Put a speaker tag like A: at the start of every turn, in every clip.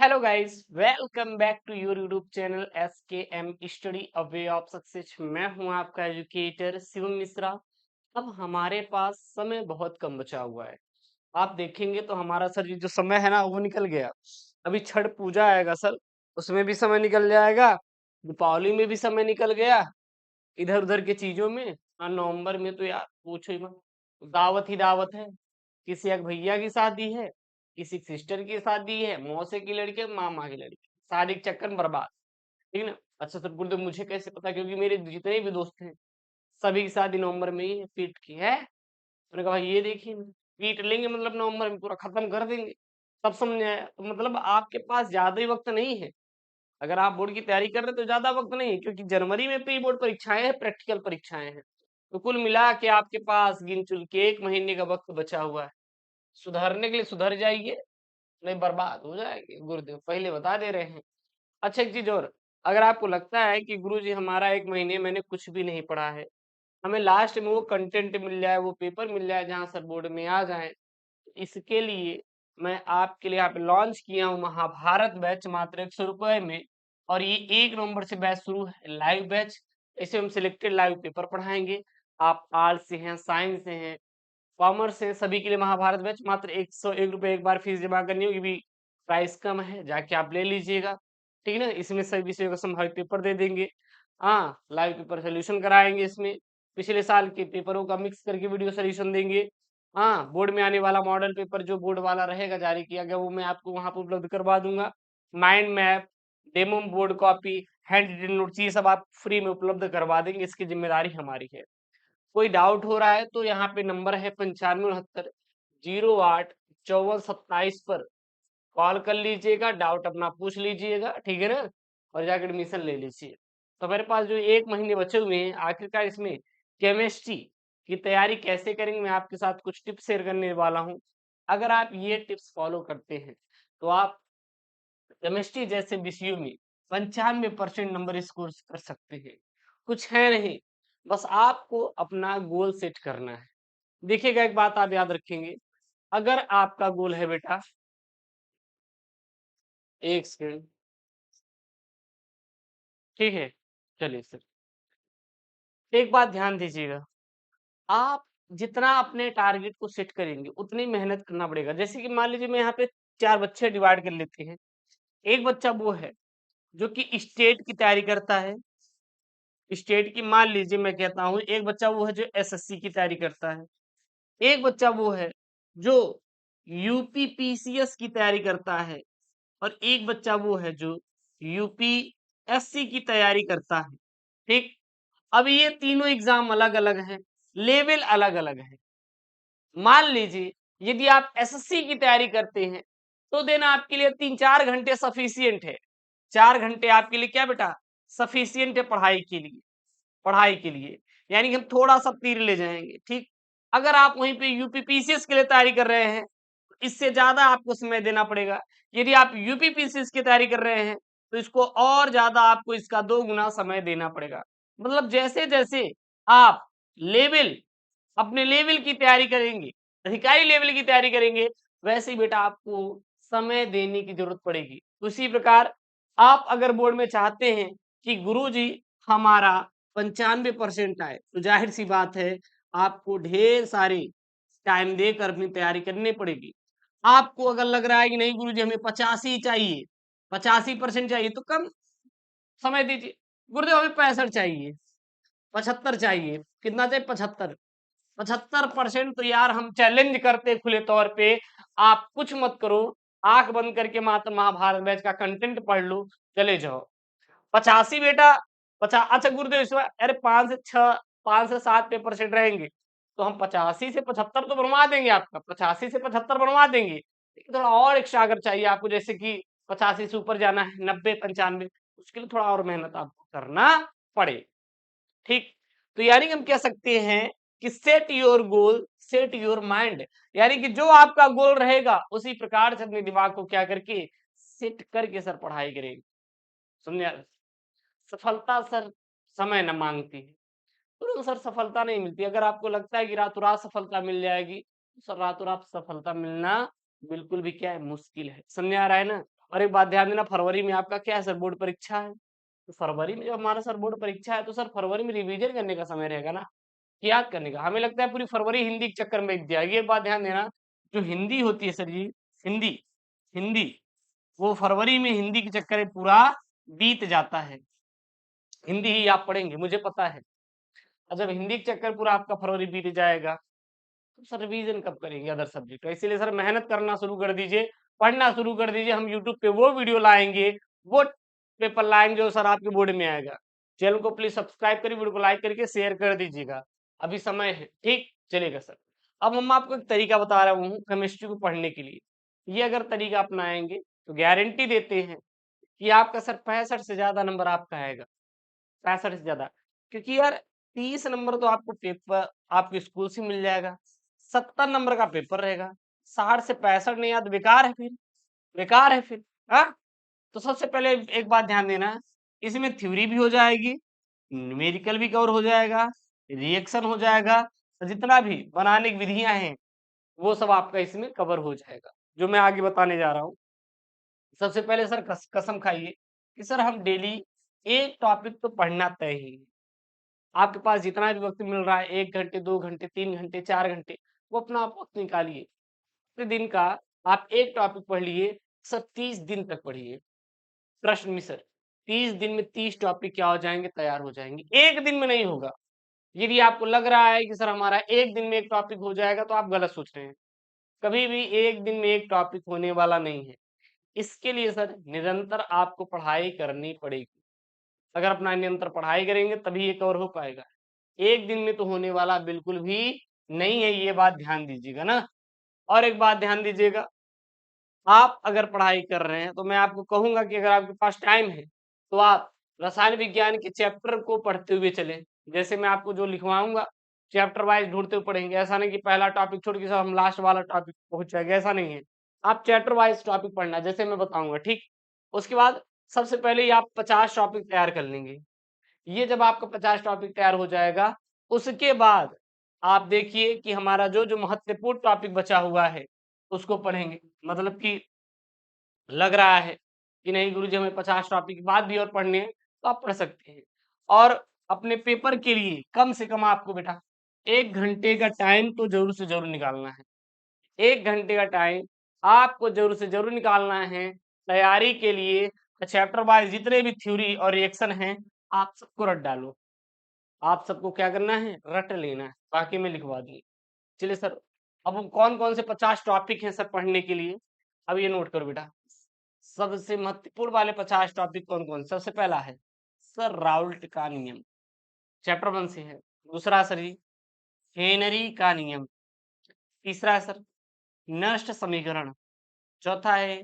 A: Hello guys, welcome back to your YouTube channel SKM study a way of success. मैं हूं आपका educator Shivam Mishra. अब हमारे पास समय बहुत कम बचा हुआ है। आप देखेंगे तो हमारा सर ये जो समय है ना वो निकल गया। अभी छठ पूजा आएगा सर, उसमें भी समय निकल जाएगा। दीपावली में भी समय निकल गया, इधर उधर की चीजों में। और नवंबर में तो यार पूछो ही मत, दावत ही दावत है। किसी एक भैया की शादी है, किसी सिस्टर की शादी है, मौसे की लड़की, मामा की लड़की, शादी के चक्कर में बर्बाद। ठीक ना। अच्छा सर बोलते मुझे कैसे पता, क्योंकि मेरे जितने भी दोस्त हैं सभी की शादी नवंबर में ही है, पीट की है। मैंने कहा भाई ये देखिए, पीट लेंगे मतलब नवंबर में पूरा खत्म कर देंगे। तब समझ आया, तो मतलब आपके पास ज्यादा ही वक्त नहीं है। अगर आप बोर्ड की तैयारी कर रहे हैं तो ज्यादा वक्त नहीं है, क्योंकि जनवरी में प्री बोर्ड परीक्षाएं हैं, प्रैक्टिकल परीक्षाएं हैं। तो कुल मिला के आपके पास गिन चुन के 1 महीने का वक्त बचा हुआ है। सुधरने के लिए सुधर जाइए, नहीं बर्बाद हो जाएंगे। गुरुदेव पहले बता दे रहे हैं। अच्छा एक चीज और, अगर आपको लगता है कि गुरुजी हमारा 1 महीने मैंने कुछ भी नहीं पढ़ा है, हमें लास्ट में वो कंटेंट मिल जाए, वो पेपर मिल जाए जहां सर बोर्ड में आ जाए, इसके लिए मैं आपके लिए यहाँ पे लॉन्च किया हूँ महाभारत बैच मात्र 100 रुपए में। और ये 1 नवंबर से बैच शुरू है, लाइव बैच। इसे हम सिलेक्टेड लाइव पेपर पढ़ाएंगे। आप आर्ट्स से हैं, साइंस से हैं, कॉमर्स से, सभी के लिए महाभारत बैच मात्र 101 रुपये एक बार फीस जमा करनी होगी। भी प्राइस कम है, जाके आप ले लीजिएगा। ठीक है ना। इसमें सभी विषयों का संभावित पेपर दे देंगे। हाँ, लाइव पेपर सोल्यूशन कराएंगे इसमें। पिछले साल के पेपरों का मिक्स करके वीडियो सोल्यूशन देंगे। हाँ, बोर्ड में आने वाला मॉडल पेपर जो बोर्ड वाला रहेगा जारी किया गया, वो मैं आपको वहां पर उपलब्ध करवा दूंगा। Mind map, demo board copy, handwritten notes, ये सब आप फ्री में उपलब्ध करवा देंगे। इसकी जिम्मेदारी हमारी है। कोई डाउट हो रहा है तो यहाँ पे नंबर है 9569 08 54 27 पर कॉल कर लीजिएगा, डाउट अपना पूछ लीजिएगा। ठीक है ना। और जाकर एडमिशन ले लीजिए। तो मेरे पास जो 1 महीने बचे हुए हैं, आखिरकार इसमें केमिस्ट्री की तैयारी कैसे करेंगे, मैं आपके साथ कुछ टिप्स शेयर करने वाला हूँ। अगर आप ये टिप्स फॉलो करते हैं तो आप केमिस्ट्री जैसे विषयों में 95% नंबर स्कोर कर सकते हैं। कुछ है नहीं, बस आपको अपना गोल सेट करना है। देखिएगा एक बात आप याद रखेंगे, अगर आपका गोल है बेटा, एक सेकंड, ठीक है, चलिए सर, एक बात ध्यान दीजिएगा। आप जितना अपने टारगेट को सेट करेंगे उतनी मेहनत करना पड़ेगा। जैसे कि मान लीजिए मैं यहाँ पे 4 बच्चे डिवाइड कर लेते हैं। एक बच्चा वो है जो कि स्टेट की तैयारी करता है, स्टेट की मान लीजिए मैं कहता हूँ। एक बच्चा वो है जो SSC की तैयारी करता है। एक बच्चा वो है जो UPPCS की तैयारी करता है। और एक बच्चा वो है जो UPSC की तैयारी करता है। ठीक। अब ये तीनों एग्जाम अलग अलग हैं, लेवल अलग अलग है। मान लीजिए यदि आप SSC की तैयारी करते हैं तो देना आपके लिए 3-4 घंटे सफिशियंट है। 4 घंटे आपके लिए क्या बेटा, सफिशियंट है पढ़ाई के लिए। पढ़ाई के लिए यानी कि हम थोड़ा सा तीर ले जाएंगे। ठीक। अगर आप वहीं पे UPPCS के लिए तैयारी कर रहे हैं, इससे ज्यादा आपको समय देना पड़ेगा। यदि आप UPPCS की तैयारी कर रहे हैं तो इसको और ज्यादा आपको इसका 2 गुना समय देना पड़ेगा। मतलब जैसे जैसे आप लेवल, अपने लेवल की तैयारी करेंगे, अधिकारी लेवल की तैयारी करेंगे, वैसे ही बेटा आपको समय देने की जरूरत पड़ेगी। उसी प्रकार आप अगर बोर्ड में चाहते हैं कि गुरुजी हमारा 95% आए, तो जाहिर सी बात है आपको ढेर सारे टाइम देकर अपनी तैयारी करनी पड़ेगी। आपको अगर लग रहा है कि नहीं गुरुजी हमें 85 चाहिए, 85% चाहिए, तो कम समय दीजिए। गुरुदेव हमें 65 चाहिए, 75 चाहिए, कितना चाहिए, 75। 75% तो यार हम चैलेंज करते खुले तौर पे, आप कुछ मत करो, आंख बंद करके मात्र महाभारत बैच का कंटेंट पढ़ लो, चले जाओ। 85 बेटा, 50। अच्छा गुरुदेव इस बार अरे 5 से 6, 5 से 7 % रहेंगे, तो हम 85 से 75 तो बनवा देंगे आपका, 85 से 75 बनवा देंगे। लेकिन थोड़ा और एक्स्ट्रा अगर चाहिए आपको, जैसे कि 85 से ऊपर जाना है, 90, 95, उसके लिए थोड़ा और मेहनत आपको करना पड़े। ठीक। तो यानी कि हम कह सकते हैं कि set your goal, set your mind. यानी कि जो आपका गोल रहेगा उसी प्रकार से अपने दिमाग को क्या करके सेट करके सर पढ़ाई करेंगे। समझे। सफलता सर समय न मांगती है, तुरंत सर सफलता नहीं मिलती। अगर आपको लगता है कि रातों रात सफलता मिल जाएगी, तो सर रातों रात सफलता मिलना बिल्कुल भी क्या है, मुश्किल है। समझ आ रहा है ना। और एक बात ध्यान देना, फरवरी में आपका क्या है सर, बोर्ड परीक्षा है। तो फरवरी में जब हमारा सर बोर्ड परीक्षा है तो सर फरवरी में रिवीजन करने का समय रहेगा ना, याद करने का। हमें लगता है पूरी फरवरी हिंदी के चक्कर में बीत जाएगी। एक बात ध्यान देना, जो हिंदी होती है सर जी, हिंदी हिंदी वो फरवरी में हिंदी के चक्कर में पूरा बीत जाता है। हिंदी ही आप पढ़ेंगे मुझे पता है, और जब हिंदी के चक्कर पूरा आपका फरवरी बीत जाएगा तो सर रिवीजन कब करेंगे अदर सब्जेक्ट। इसीलिए सर मेहनत करना शुरू कर दीजिए, पढ़ना शुरू कर दीजिए। हम यूट्यूब पे वो वीडियो लाएंगे, वो पेपर लाएंगे जो सर आपके बोर्ड में आएगा। चैनल को प्लीज सब्सक्राइब करिए, वीडियो को लाइक करके शेयर कर दीजिएगा। अभी समय है, ठीक चलेगा सर। अब हम आपको एक तरीका बता रहा हूँ केमिस्ट्री को पढ़ने के लिए। ये अगर तरीका अपनाएंगे तो गारंटी देते हैं कि आपका सर 65 से ज्यादा नंबर आपका आएगा, 65 से ज्यादा। क्योंकि यार 30 नंबर तो आपको पेपर आपके स्कूल से मिल जाएगा, 70 नंबर का पेपर रहेगा, 60 से 65 नहीं याद, बेकार है फिर, बेकार है फिर। हाँ, तो सबसे पहले एक बात ध्यान देना, इसमें थ्योरी भी हो जाएगी, न्यूमेरिकल भी कवर हो जाएगा, रिएक्शन हो जाएगा, और जितना भी बनाने की विधियां हैं वो सब आपका इसमें कवर हो जाएगा, जो मैं आगे बताने जा रहा हूँ। सबसे पहले सर कसम खाइए कि सर हम डेली एक टॉपिक तो पढ़ना तय ही है। आपके पास जितना भी वक्त मिल रहा है, 1 घंटे 2 घंटे 3 घंटे 4 घंटे, वो अपना आप वक्त निकालिए। प्रतिदिन का आप एक टॉपिक पढ़ लिए, सर 30 दिन तक पढ़िए। ट्रस्ट मी सर, 30 दिन में 30 टॉपिक क्या हो जाएंगे, तैयार हो जाएंगे। एक दिन में नहीं होगा। यदि आपको लग रहा है कि सर हमारा एक दिन में एक टॉपिक हो जाएगा तो आप गलत सोच रहे हैं। कभी भी एक दिन में एक टॉपिक होने वाला नहीं है। इसके लिए सर निरंतर आपको पढ़ाई करनी पड़ेगी। अगर अपना निरंतर पढ़ाई करेंगे तभी ये कवर हो पाएगा। एक दिन में तो होने वाला बिल्कुल भी नहीं है, ये बात ध्यान दीजिएगा ना। और एक बात ध्यान दीजिएगा, आप अगर पढ़ाई कर रहे हैं तो मैं आपको कहूंगा कि अगर आपके पास टाइम है तो आप रसायन विज्ञान के चैप्टर को पढ़ते हुए चलें। जैसे मैं आपको जो लिखवाऊंगा चैप्टर वाइज ढूंढते हुए पढ़ेंगे। ऐसा नहीं कि पहला टॉपिक छोड़ के सब हम लास्ट वाला टॉपिक पहुंच जाएंगे, ऐसा नहीं है। आप चैप्टर वाइज टॉपिक पढ़ना जैसे मैं बताऊंगा, ठीक। उसके बाद सबसे पहले ही आप 50 टॉपिक तैयार कर लेंगे। ये जब आपका 50 टॉपिक तैयार हो जाएगा, उसके बाद आप देखिए कि हमारा जो जो महत्वपूर्ण टॉपिक बचा हुआ है उसको पढ़ेंगे। मतलब कि लग रहा है कि नहीं गुरुजी हमें 50 टॉपिक के बाद भी और पढ़ने हैं, तो आप पढ़ सकते हैं। और अपने पेपर के लिए कम से कम आपको बेटा 1 घंटे का टाइम तो जरूर से जरूर निकालना है। 1 घंटे का टाइम आपको जरूर से जरूर निकालना है तैयारी के लिए। चैप्टर वाइज जितने भी थ्योरी और रिएक्शन हैं आप सबको रट डालो। आप सबको क्या करना है, रट लेना है, बाकी मैं लिखवा दूंगी। चलिए सर, अब हम कौन कौन से 50 टॉपिक हैं सर पढ़ने के लिए, अब ये नोट करो बेटा। सबसे महत्वपूर्ण वाले 50 टॉपिक कौन कौन। सबसे पहला है सर राउल्ट का नियम, चैप्टर 1 से है। दूसरा सर जी हेनरी का नियम। तीसरा है सर नष्ट समीकरण। चौथा है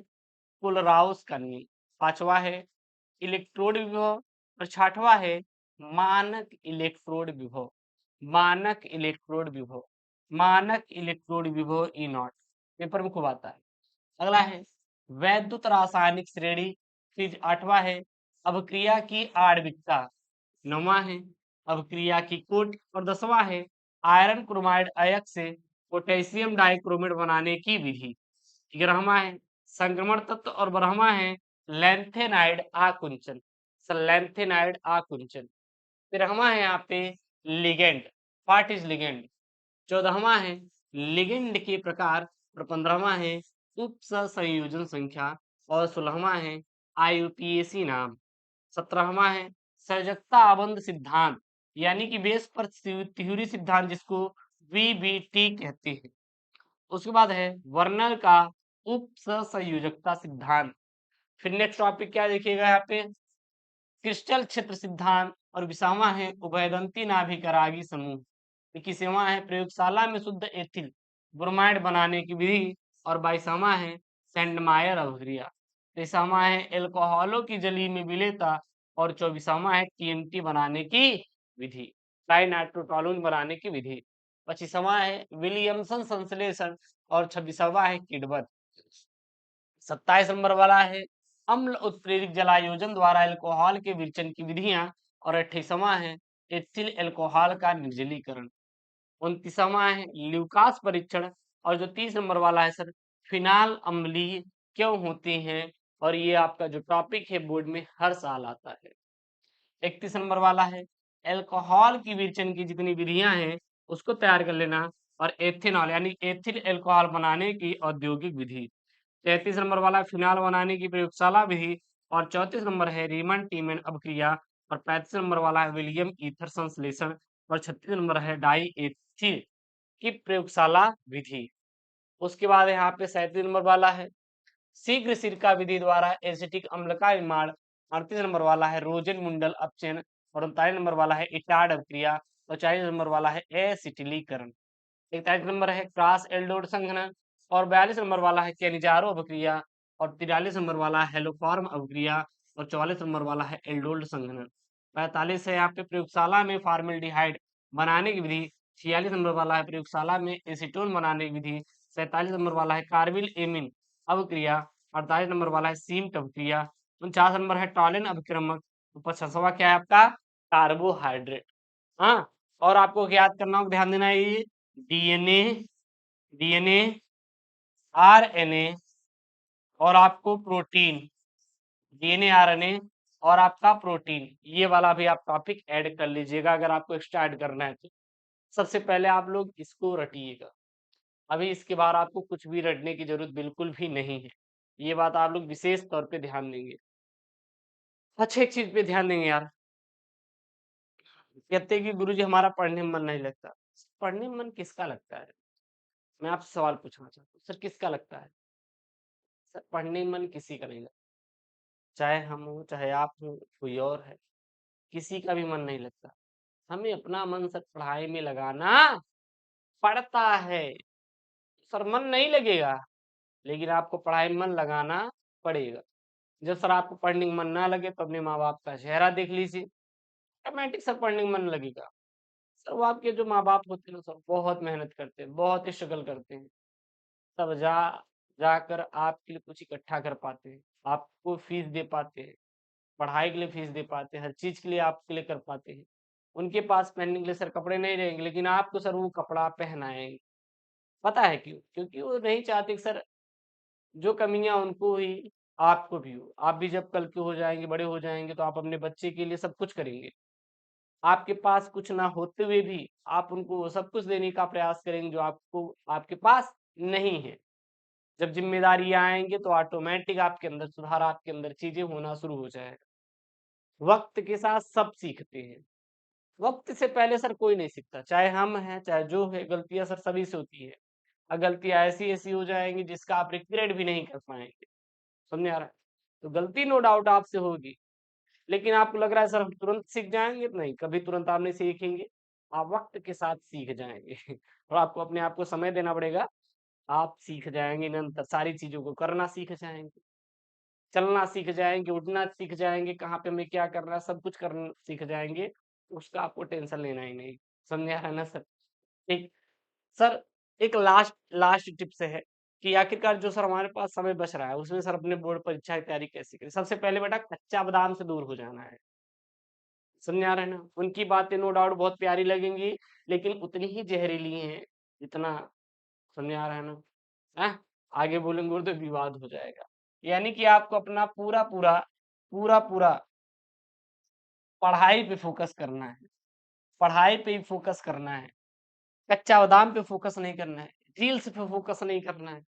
A: कुलराउस का नियम। पांचवा है इलेक्ट्रोड विभव। और छठवा है मानक इलेक्ट्रोड विभव। मानक इलेक्ट्रोड विभव, मानक इलेक्ट्रोड विभव ई नॉट, पेपर में खूब आता है। अगला है वैद्युत रासायनिक श्रेणी। फिर आठवां है अभिक्रिया की आणविकता। नौवां है अभिक्रिया की कूट। और 10वां है आयरन क्रोमाइड अयस्क से पोटेशियम डाइक्रोमेट बनाने की विधि। 11वां है संक्रमण तत्व। और 12वां है लैंथेनाइड आकुंचन। सर लैंथेनाइड आकुंचन। 13वां है यहाँ पे लिगेंड, व्हाट इज लिगेंड। 14वां है लिगेंड के प्रकार। और 15वां है उप संयोजन संख्या। और 16वां है आईयूपीएसी नाम। 17वां है सर्जकता आबंध सिद्धांत, यानी कि बेस पर थ्योरी सिद्धांत, जिसको वीबीटी कहते हैं। उसके बाद है वर्नर का उप संयोजकता सिद्धांत। फिर नेक्स्ट टॉपिक क्या देखिएगा यहाँ पे, क्रिस्टल क्षेत्र सिद्धांत। और 20वां है उभयदंती नाभिक रागी समूह। 21वां है प्रयोगशाला में शुद्ध एथिल ब्रोमाइड बनाने की विधि। और 22वां है सेंडमायर अभिक्रिया। 23वां है एल्कोहलों की जली में विलेयता। और 24वां है टीएनटी बनाने की विधि, ट्राइनाइट्रोटोलून बनाने की विधि। 25वां है विलियमसन संश्लेषण। और 26वां है किडवर्थ। 27 नंबर वाला है अम्ल उत्प्रेरक जलायोजन द्वारा अल्कोहल के विरचन की विधियां। और 28वां है एथिल अल्कोहल का निर्जलीकरण। 29वां है ल्यूकास परीक्षण। और जो 30 नंबर वाला है सर फिनाल अम्लीय क्यों होते हैं और ये आपका जो टॉपिक है बोर्ड में हर साल आता है। 31 नंबर वाला है एल्कोहल की विरचन की जितनी विधियां हैं उसको तैयार कर लेना, और एथेनॉल यानी एथिल एल्कोहल बनाने की औद्योगिक विधि। 33 नंबर वाला फिनाल बनाने की प्रयोगशाला विधि, और 34 नंबर है रीमन टीमन अपक्रिया, और 35 नंबर वाला है विलियम ईथर संश्लेषण, और 36 नंबर है डाई एथिल की प्रयोगशाला विधि। उसके बाद यहाँ पे 37 नंबर वाला है शीघ्र सिरका विधि द्वारा एसिटिक अम्ल का निर्माण। 38 नंबर वाला है रोजन मुंडल अपचयन, और 39 नंबर वाला है इटाड अपक्रिया, और 40 नंबर वाला है एसिटिलीकरण। 41 नंबर है क्रॉस एल्डोड संघनन, और 42 नंबर वाला है कैनिजारो अपक्रिया, और 43 नंबर वाला है हेलोफॉर्म अपक्रिया, और 44 नंबर वाला है एल्डोल्ड संघनन। 45 है यहाँ पे प्रयोगशाला में फार्मेल्डिहाइड बनाने की विधि। 46 नंबर वाला है प्रयोगशाला में एसीटोन बनाने की विधि। 47 नंबर वाला है कार्बिल एमिन अवक्रिया। 48 नंबर वाला है सीम्ट अवक्रिया। 49 नंबर है टॉलिन अभिक्रमक। तो 50वां क्या है आपका कार्बोहाइड्रेट। हाँ, और आपको याद करना होगा, ध्यान देना है ये डीएनए, डीएनए, आरएनए, और आपको प्रोटीन, डीएनए, आरएनए, और आपका प्रोटीन, ये वाला भी आप टॉपिक ऐड कर लीजिएगा अगर आपको एक्स्ट्रा ऐड करना है तो। सबसे पहले आप लोग इसको रटिएगा, अभी इसके बाद आपको कुछ भी रटने की जरूरत बिल्कुल भी नहीं है। ये बात आप लोग विशेष तौर पे ध्यान देंगे। अच्छा, एक चीज पे ध्यान देंगे यार, कहते हैं कि गुरुजी हमारा पढ़ने में मन नहीं लगता। पढ़ने में मन किसका लगता है? मैं आपसे सवाल पूछना चाहता हूँ, सर किसका लगता है? सर पढ़ने में मन किसी का नहीं लगता, चाहे हम हो चाहे आप हो कोई और है, किसी का भी मन नहीं लगता। हमें अपना मन सर पढ़ाई में लगाना पड़ता है। सर मन नहीं लगेगा, लेकिन आपको पढ़ाई में मन लगाना पड़ेगा। जब सर आपको पढ़ने में मन ना लगे तो अपने माँ बाप का चेहरा देख लीजिए, ऑटोमेटिक सर पढ़ने में मन लगेगा। सर वो आपके जो माँ बाप होते हैं ना सर बहुत मेहनत करते हैं, बहुत स्ट्रगल करते हैं, तब जाकर आपके लिए कुछ इकट्ठा कर पाते हैं, आपको फीस दे पाते हैं, पढ़ाई के लिए फीस दे पाते हैं, हर चीज के लिए आपके लिए कर पाते हैं। उनके पास पहनने के लिए सर कपड़े नहीं रहेंगे, लेकिन आपको सर वो कपड़ा पहनाएंगे। पता है क्यों? क्योंकि वो नहीं चाहते कि सर जो कमियां उनको हुई आपको भी हो। आप भी जब कल के हो जाएंगे, बड़े हो जाएंगे, तो आप अपने बच्चे के लिए सब कुछ करेंगे। आपके पास कुछ ना होते हुए भी आप उनको वो सब कुछ देने का प्रयास करेंगे जो आपको आपके पास नहीं है। जब जिम्मेदारी आएंगे तो ऑटोमेटिक आपके अंदर सुधार, आपके अंदर चीजें होना शुरू हो जाएगा। वक्त के साथ सब सीखते हैं, वक्त से पहले सर कोई नहीं सीखता, चाहे हम हैं चाहे जो है, गलतियां सर सभी से होती है। और गलतियां ऐसी ऐसी हो जाएंगी जिसका आप रिग्रेट भी नहीं कर पाएंगे। समझ आ रहा है? तो गलती नो डाउट आपसे होगी, लेकिन आपको लग रहा है सर हम तुरंत सीख जाएंगे, नहीं, कभी तुरंत आप नहीं सीखेंगे। आप वक्त के साथ सीख जाएंगे और आपको अपने आप को समय देना पड़ेगा। आप सीख जाएंगे, निरंतर सारी चीजों को करना सीख जाएंगे, चलना सीख जाएंगे, उठना सीख जाएंगे, कहाँ पे हमें क्या करना है सब कुछ करना सीख जाएंगे। तो उसका आपको टेंशन लेना ही नहीं। समझ आ रहा है ना सर? ठीक। सर एक लास्ट लास्ट टिप्स है कि आखिरकार जो सर हमारे पास समय बच रहा है उसमें सर अपने बोर्ड परीक्षा की तैयारी कैसे करें। सबसे पहले बेटा कच्चा बादाम से दूर हो जाना है। समझ आ रहा है ना? उनकी बातें नो डाउट बहुत प्यारी लगेंगी, लेकिन उतनी ही जहरीली हैं जितना। समझ आ रहा है ना? हैं? आगे बोलेंगे और तो विवाद हो जाएगा। यानी कि आपको अपना पूरा पूरा पूरा पूरा पढ़ाई पे फोकस करना है, पढ़ाई पे ही फोकस करना है, कच्चा बादाम पे फोकस नहीं करना है, रील्स पे फोकस नहीं करना है।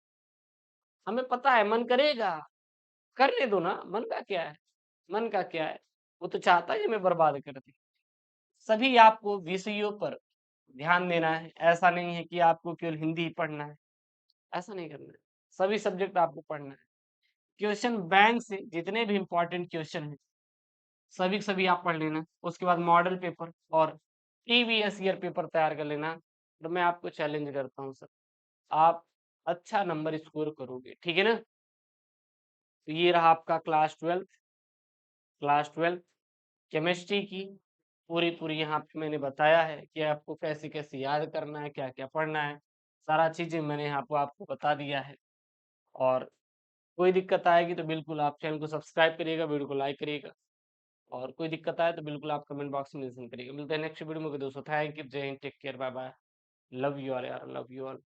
A: हमें पता है मन करेगा, करने दो ना, मन का क्या है? मन का क्या है? वो तो चाहता है हमें बर्बाद कर दे। सभी आपको विषयों पर ध्यान देना है, ऐसा नहीं है कि आपको केवल हिंदी ही पढ़ना है, ऐसा नहीं करना है। सभी सब्जेक्ट आपको पढ़ना है। क्वेश्चन बैंक से जितने भी इंपॉर्टेंट क्वेश्चन हैं सभी के सभी आप पढ़ लेना। उसके बाद मॉडल पेपर और प्रीवियस ईयर पेपर तैयार कर लेना। तो मैं आपको चैलेंज करता हूँ सर, आप अच्छा नंबर स्कोर करोगे, ठीक है ना? तो ये रहा आपका क्लास ट्वेल्थ केमिस्ट्री की पूरी पूरी यहाँ पे मैंने बताया है कि आपको कैसे कैसे याद करना है, क्या क्या पढ़ना है, सारा चीजें मैंने यहाँ पे आपको बता दिया है। और कोई दिक्कत आएगी तो बिल्कुल आप चैनल को सब्सक्राइब करिएगा, वीडियो को लाइक करिएगा, और कोई दिक्कत आए तो बिल्कुल आप कमेंट बॉक्स में मेंशन करिएगा। मिलते हैं नेक्स्ट वीडियो में दोस्तों। Thank you, Jai Hind, take care, bye bye, love you all यार, लव यू ऑल।